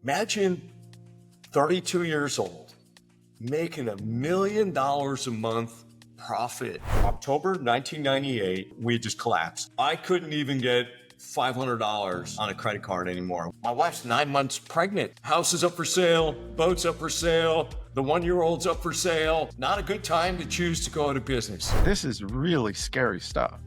Imagine 32 years old, making $1 million a month profit. October 1998, we just collapsed. I couldn't even get $500 on a credit card anymore. My wife's 9 months pregnant. House is up for sale, boat's up for sale, the 1-year-old's up for sale. Not a good time to choose to go out of business. This is really scary stuff.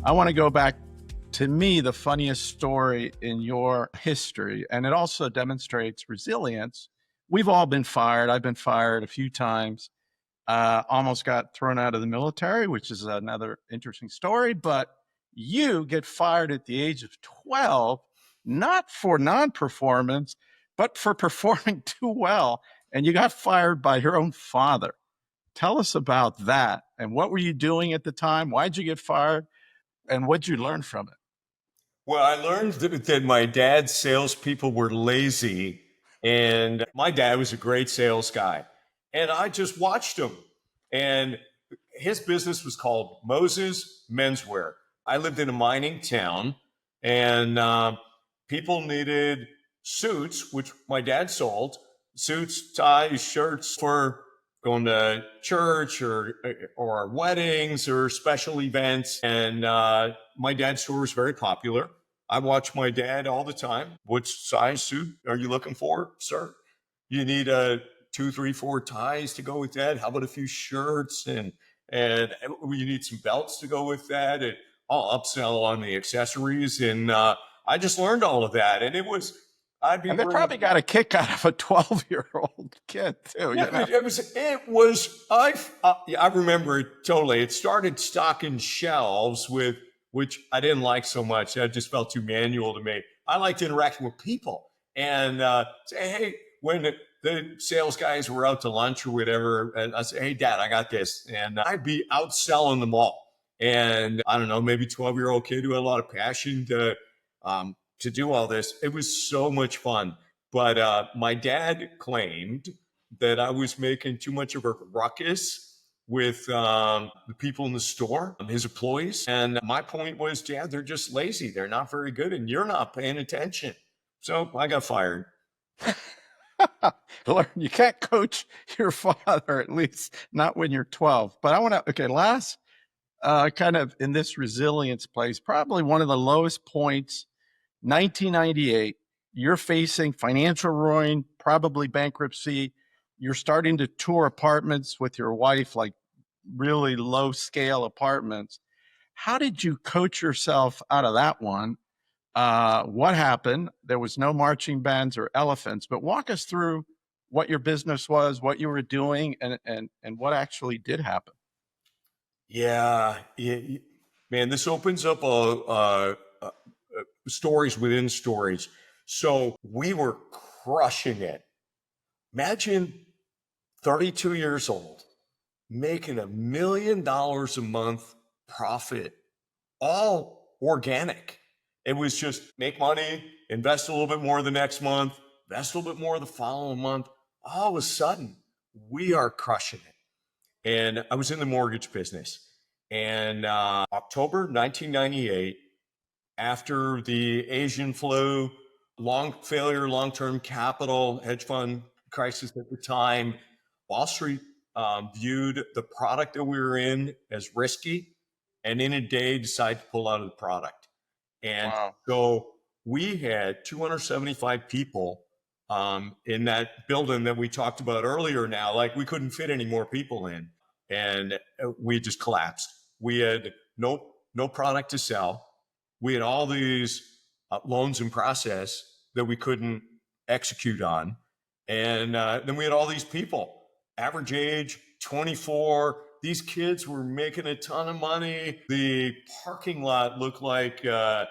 I want to go back to me, the funniest story in your history, and it also demonstrates resilience. We've all been fired. I've been fired a few times. Almost got thrown out of the military, which is another interesting story. But you get fired at the age of 12, not for non-performance, but for performing too well. And you got fired by your own father. Tell us about that. And what were you doing at the time? Why'd you get fired? And what'd you learn from it? Well, I learned that my dad's salespeople were lazy, and my dad was a great sales guy. And I just watched him. And his business was called Moses Menswear. I lived in a mining town, and people needed suits, which my dad sold, suits, ties, shirts for going to church or weddings or special events. And my dad's store was very popular. I watch my dad all the time. Which size suit are you looking for, sir? You need 2, 3, 4 ties to go with that. How about a few shirts and you need some belts to go with that? And I'll upsell on the accessories. And I just learned all of that. And And they probably got a kick out of a 12-year-old kid too. Yeah, you know? I remember it totally. It started stocking shelves which I didn't like so much. That just felt too manual to me. I liked interacting with people and say, hey, when the sales guys were out to lunch or whatever, and I say, hey, Dad, I got this. And I'd be outselling them all. And I don't know, maybe 12-year-old kid who had a lot of passion to do all this. It was so much fun. But my dad claimed that I was making too much of a ruckus with the people in the store, his employees. And my point was, Dad, they're just lazy. They're not very good, and you're not paying attention. So I got fired. You can't coach your father, at least not when you're 12. But I want to, last kind of in this resilience place, probably one of the lowest points, 1998, you're facing financial ruin, probably bankruptcy. You're starting to tour apartments with your wife, like really low scale apartments. How did you coach yourself out of that one? What happened? There was no marching bands or elephants, but walk us through what your business was, what you were doing, and what actually did happen. Yeah, man, this opens up stories within stories. So we were crushing it. Imagine 32 years old, making $1 million a month profit, all organic. It was just make money, invest a little bit more the next month, invest a little bit more the following month. All of a sudden, we are crushing it. And I was in the mortgage business. And October 1998, after the Asian flu, long-term capital, hedge fund crisis at the time, Wall Street viewed the product that we were in as risky, and in a day decided to pull out of the product. And so we had 275 people in that building that we talked about earlier now. Like, we couldn't fit any more people in, and we just collapsed. We had no product to sell. We had all these loans in process that we couldn't execute on. And then we had all these people, average age 24. These kids were making a ton of money. The parking lot looked like a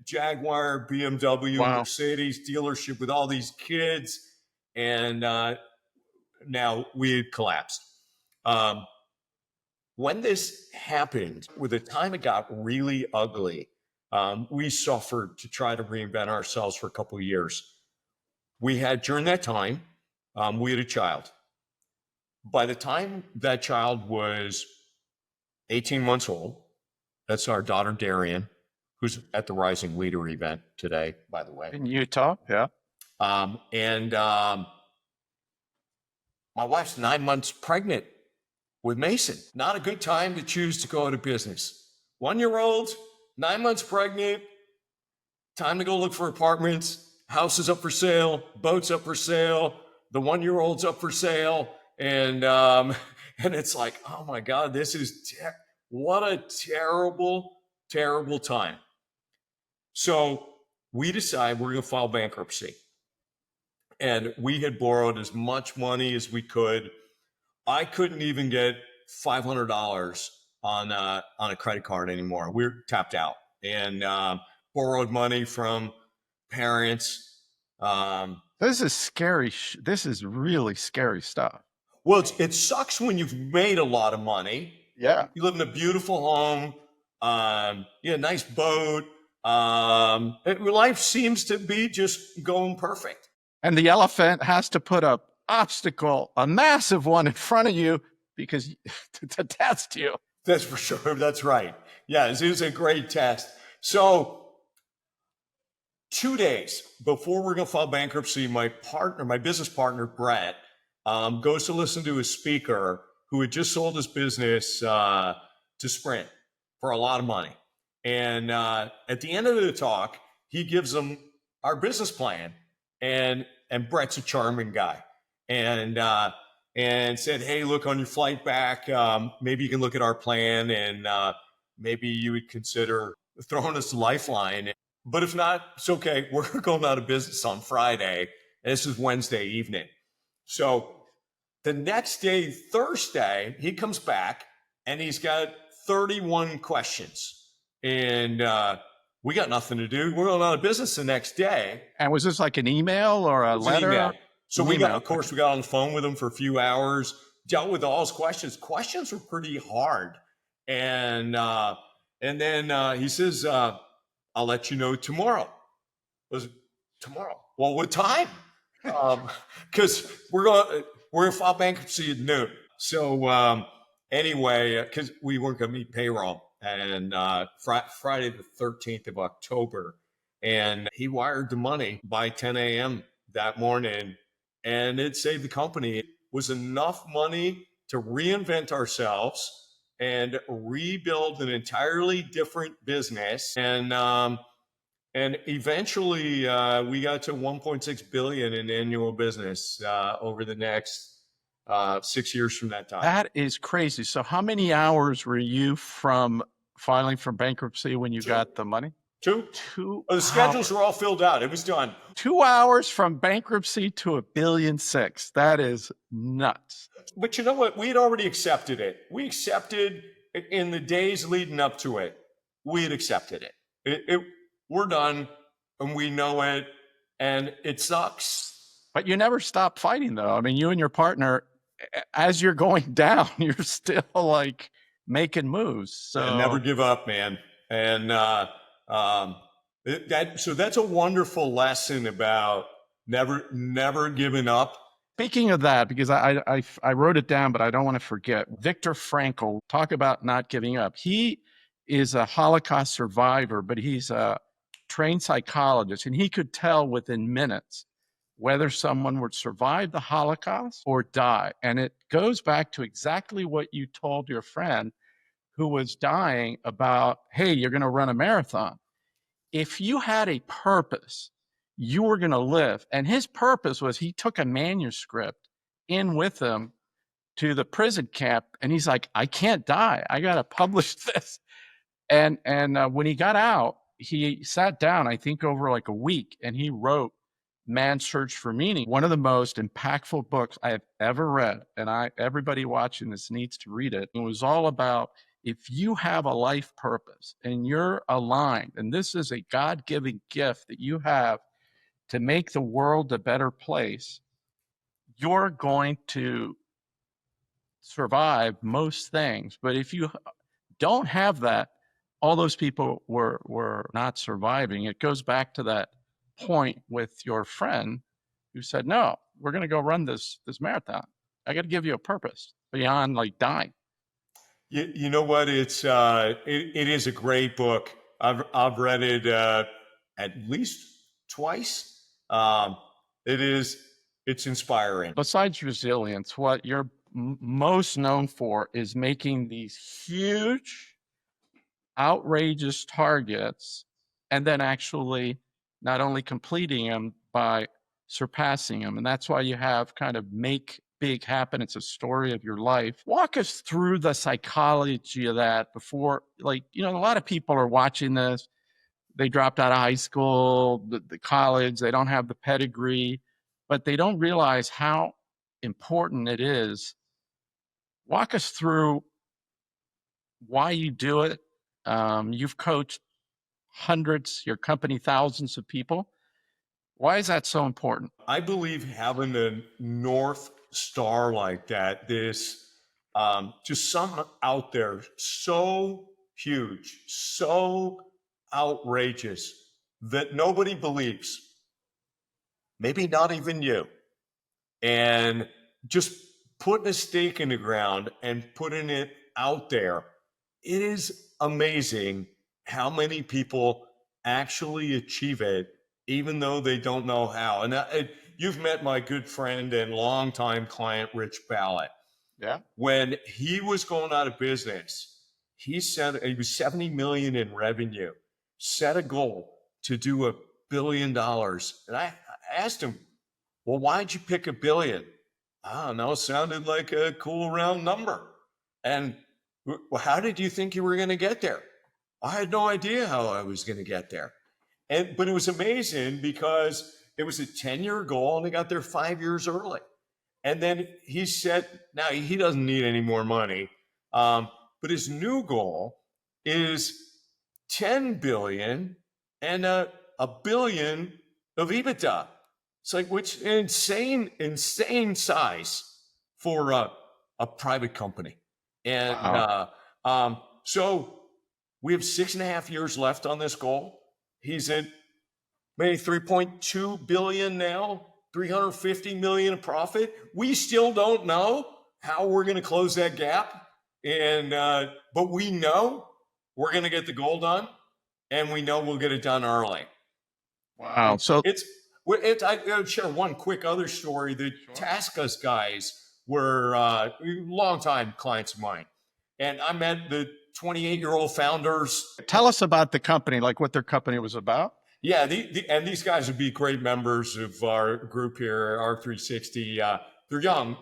Jaguar, BMW, Mercedes dealership with all these kids. And now we had collapsed. When this happened, with the time it got really ugly, we suffered to try to reinvent ourselves for a couple of years. During that time, we had a child. By the time that child was 18 months old, that's our daughter, Darian, who's at the Rising Leader event today, by the way. In Utah, yeah. And my wife's 9 months pregnant with Mason. Not a good time to choose to go out of business. 1-year-old, 9 months pregnant, time to go look for apartments. House is up for sale, boat's up for sale, the 1-year-old's up for sale, and it's like, oh my God, this is what a terrible, terrible time. So we decide we're going to file bankruptcy, and we had borrowed as much money as we could. I couldn't even get $500 on a credit card anymore. We're tapped out, and borrowed money from parents. This is scary. This is really scary stuff. Well, it sucks when you've made a lot of money. Yeah. You live in a beautiful home, nice boat. Life seems to be just going perfect. And the elephant has to put a obstacle, a massive one, in front of you because to test you. That's for sure. That's right. Yeah, it was a great test. So 2 days before we're going to file bankruptcy, my business partner, Brett, goes to listen to a speaker who had just sold his business to Sprint for a lot of money. And at the end of the talk, he gives them our business plan. And Brett's a charming guy. And said, hey, look, on your flight back, maybe you can look at our plan, and maybe you would consider throwing us a lifeline. But if not, it's okay. We're going out of business on Friday. And this is Wednesday evening. So the next day, Thursday, he comes back and he's got 31 questions. And we got nothing to do. We're going out of business the next day. And was this like an email or a letter? Email. So we got on the phone with him for a few hours, dealt with all his questions. Questions were pretty hard. And then he says, I'll let you know tomorrow. Was it tomorrow? Well, what time? Because we're going to file bankruptcy at noon. So anyway, because we weren't going to meet payroll, and Friday the 13th of October, and he wired the money by 10 a.m. that morning, and it saved the company. It was enough money to reinvent ourselves and rebuild an entirely different business. And eventually we got to 1.6 billion in annual business over the next 6 years from that time. That is crazy. So how many hours were you from filing for bankruptcy when you got the money? Two. The schedules were all filled out. It was done. 2 hours from bankruptcy to $1.6 billion. That is nuts. But you know what? We had already accepted it. We accepted in the days leading up to it. We had accepted it. We're done, and we know it, and it sucks. But you never stop fighting, though. I mean, you and your partner, as you're going down, you're still like making moves. So and never give up, man. And so that's a wonderful lesson about never giving up. Speaking of that, because I wrote it down, but I don't want to forget. Viktor Frankl, talk about not giving up. He is a Holocaust survivor, but he's a trained psychologist, and he could tell within minutes whether someone would survive the Holocaust or die. And it goes back to exactly what you told your friend who was dying about, hey, you're going to run a marathon. If you had a purpose, you were going to live. And his purpose was he took a manuscript in with him to the prison camp, and he's like, I can't die. I got to publish this. And when he got out, he sat down, I think over like a week, and he wrote Man's Search for Meaning, one of the most impactful books I have ever read. And everybody watching this needs to read it. It was all about, if you have a life purpose and you're aligned, and this is a God-given gift that you have to make the world a better place, you're going to survive most things. But if you don't have that, all those people were not surviving. It goes back to that point with your friend who said, no, we're going to go run this marathon. I got to give you a purpose beyond like dying. You know what? It is a great book. I've read it at least twice. It's inspiring. Besides resilience, what you're most known for is making these huge, outrageous targets and then actually not only completing them by surpassing them. And that's why you have kind of make big happen. It's a story of your life. Walk us through the psychology of that before, like, you know, a lot of people are watching this. They dropped out of high school, the college, they don't have the pedigree, but they don't realize how important it is. Walk us through why you do it. You've coached hundreds, your company, thousands of people. Why is that so important? I believe having a North Star like that, just something out there so huge, so outrageous that nobody believes, maybe not even you. And just putting a stake in the ground and putting it out there, it is amazing how many people actually achieve it, even though they don't know how. And you've met my good friend and longtime client, Rich Ballett. Yeah. When he was going out of business, he said he was 70 million in revenue, set a goal to do $1 billion. And I asked him, well, why'd you pick $1 billion? I don't know. It sounded like a cool round number. And well, how did you think you were going to get there? I had no idea how I was going to get there. But it was amazing because it was a 10-year goal and he got there 5 years early. And then he said, now he doesn't need any more money. But his new goal is 10 billion and a billion of EBITDA. It's like, which insane size for a private company. And Wow. so we have 6.5 years left on this goal. He's at maybe 3.2 billion now, 350 million in profit. We still don't know how we're going to close that gap. And but we know we're going to get the goal done, and we know we'll get it done early. Wow. So I'll share one quick other story. The TaskUs guys were longtime clients of mine. And I met the 28-year-old founders. Tell us about the company, like what their company was about. Yeah, and these guys would be great members of our group here, R360. They're young.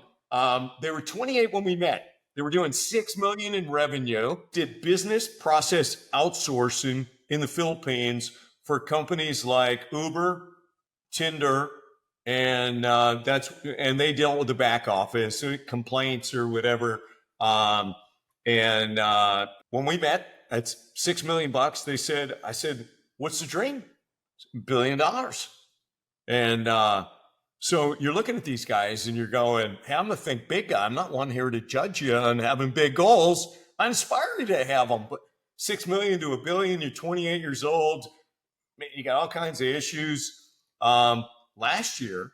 They were 28 when we met. They were doing $6 million in revenue, did business process outsourcing in the Philippines for companies like Uber, Tinder, and they dealt with the back office, complaints or whatever. When we met, that's $6 million. I said, what's the dream? $1 billion. And so you're looking at these guys and you're going, hey, I'm a think big guy. I'm not one here to judge you on having big goals. I inspire you to have them. But 6 million to $1 billion, you're 28 years old. You got all kinds of issues. Last year,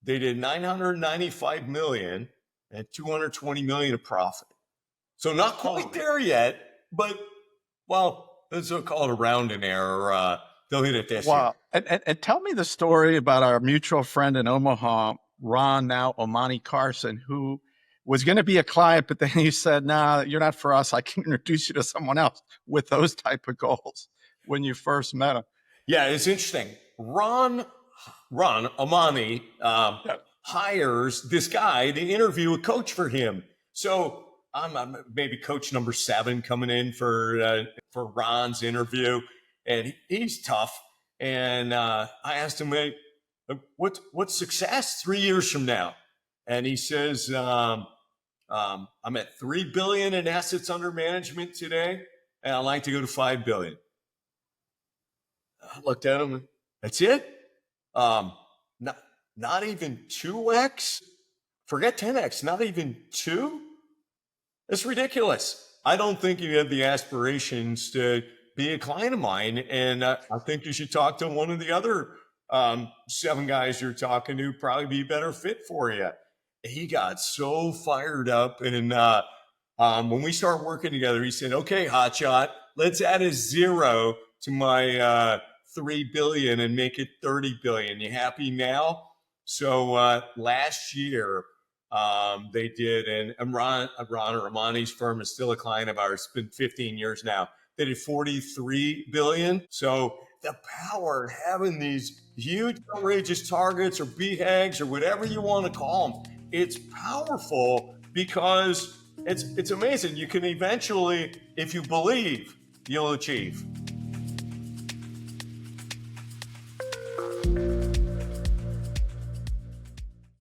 they did 995 million and 220 million of profit. So not quite there yet, but well, let's call it a rounding error. They'll hit it this year. And tell me the story about our mutual friend in Omaha, Ron, now Armani Carson, who was going to be a client, but then he said, nah, you're not for us. I can introduce you to someone else with those type of goals when you first met him. Yeah, it's interesting. Ron Armani hires this guy to interview a coach for him. So I'm maybe coach number 7 coming in for Ron's interview, and he's tough. And I asked him, hey, what's success 3 years from now? And he says, I'm at 3 billion in assets under management today, and I'd like to go to 5 billion. I looked at him. That's it? Not even 2x? Forget 10x. Not even 2? It's ridiculous. I don't think you have the aspirations to be a client of mine. And I think you should talk to one of the other 7 guys you're talking to, probably be a better fit for you. He got so fired up. And when we started working together, he said, okay, hotshot, let's add a 0 to my 3 billion and make it 30 billion. You happy now? So last year, they did, and Armani's firm is still a client of ours. It's been 15 years now. They did 43 billion. So the power of having these huge outrageous targets or BHAGs or whatever you want to call them, it's powerful because it's amazing. You can eventually, if you believe, you'll achieve.